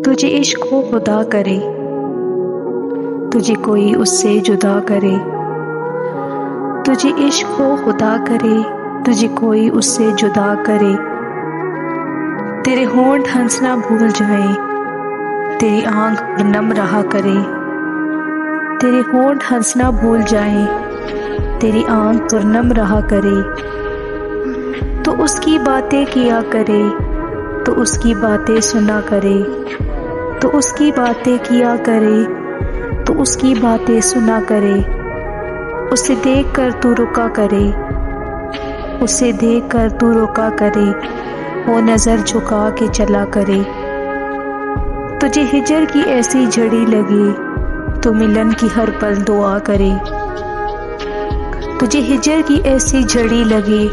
تجھے عشق ہو خدا کرے، تجھے کوئی اس سے جدا کرے، تجھے عشق ہو خدا کرے، تجھے کوئی اس سے جدا کرے، تیرے ہونٹ ہنسنا بھول جائیں، تیری آنکھ نم رہا کرے، تیرے ہونٹ ہنسنا بھول جائیں، تیری آنکھ پرنم رہا کرے، تو اس کی باتیں کیا کرے، تو اس کی باتیں سنا کرے، تو اس کی باتیں کیا کرے، تو اس کی باتیں سنا کرے، اسے دیکھ کر تو رکا کرے، اسے دیکھ کر تو رکا کرے، وہ نظر جھکا کے چلا کرے، تجھے ہجر کی ایسی جھڑی لگے تو ملن کی ہر پل دعا کرے، تجھے ہجر کی ایسی جھڑی لگے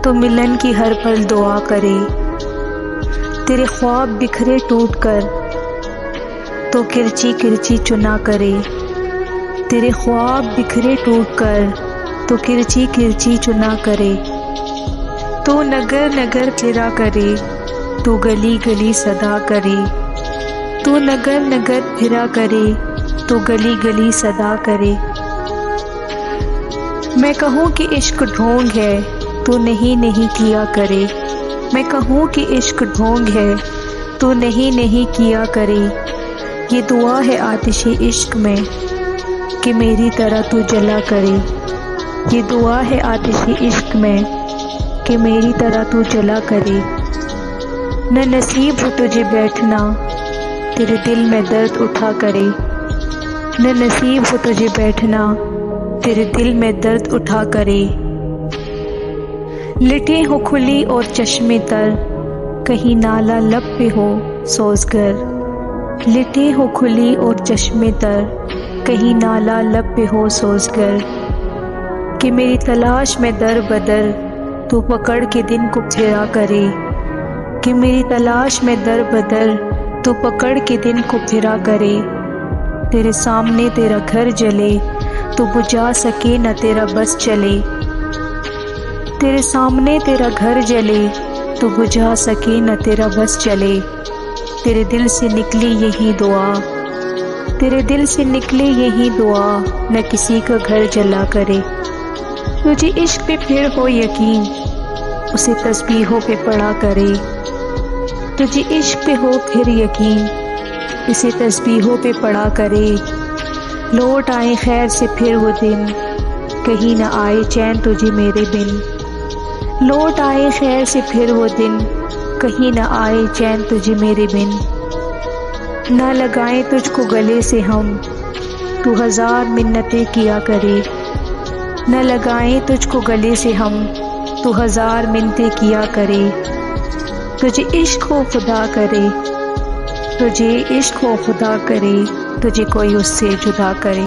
تو ملن کی ہر پل دعا کرے، تیرے خواب بکھرے ٹوٹ کر تو کرچی کرچی چنا کرے، تیرے خواب بکھرے ٹوٹ کر تو کرچی کرچی چنا کرے، تو نگر نگر پھرا کرے، تو گلی گلی صدا کرے، تو نگر نگر پھرا کرے، تو گلی گلی صدا کرے، میں کہوں کہ عشق ڈھونگ ہے تو نہیں نہیں کیا کرے، میں کہوں کہ عشق ڈھونگ ہے تو نہیں نہیں کیا کرے، یہ دعا ہے آتش عشق میں کہ میری طرح تو جلا کرے، یہ دعا ہے آتش عشق میں کہ میری طرح تو جلا کرے، نہ نصیب ہو تجھے بیٹھنا تیرے دل میں درد اٹھا کرے، نہ نصیب ہو تجھے بیٹھنا تیرے دل میں درد اٹھا کرے، لٹیں ہو کھلی اور چشمے تر کہیں نالا لب پہ ہو سوزگر، لٹیں ہو کھلی اور چشمے تر کہیں نالا لب پہ ہو سوزگر، کہ میری تلاش میں در بدر تو پکڑ کے دن کو پھرا کرے، کہ میری تلاش میں در بدر تو پکڑ کے دن کو پھرا کرے، تیرے سامنے تیرا گھر جلے تو بجھا سکے نہ تیرا بس چلے، تیرے سامنے تیرا گھر جلے تو بجھا سکے نہ تیرا بس چلے، تیرے دل سے نکلی یہی دعا، تیرے دل سے نکلے یہی دعا، نہ کسی کا گھر جلا کرے، تجھے عشق پہ پھر ہو یقین اسے تسبیحوں پہ پڑھا کرے، تجھے عشق پہ ہو پھر یقین اسے تسبیحوں پہ پڑھا کرے، لوٹ آئے خیر سے پھر وہ دن کہیں نہ آئے چین تجھے میرے بن، لوٹ آئے خیر سے پھر وہ دن کہیں نہ آئے چین تجھے میرے بن، نہ لگائیں تجھ کو گلے سے ہم تو ہزار منتیں کیا کرے، نہ لگائیں تجھ کو گلے سے ہم تو ہزار منتیں کیا کرے، تجھے عشق ہو خدا کرے، تجھے عشق ہو خدا کرے، تجھے کوئی اس سے جدا کرے۔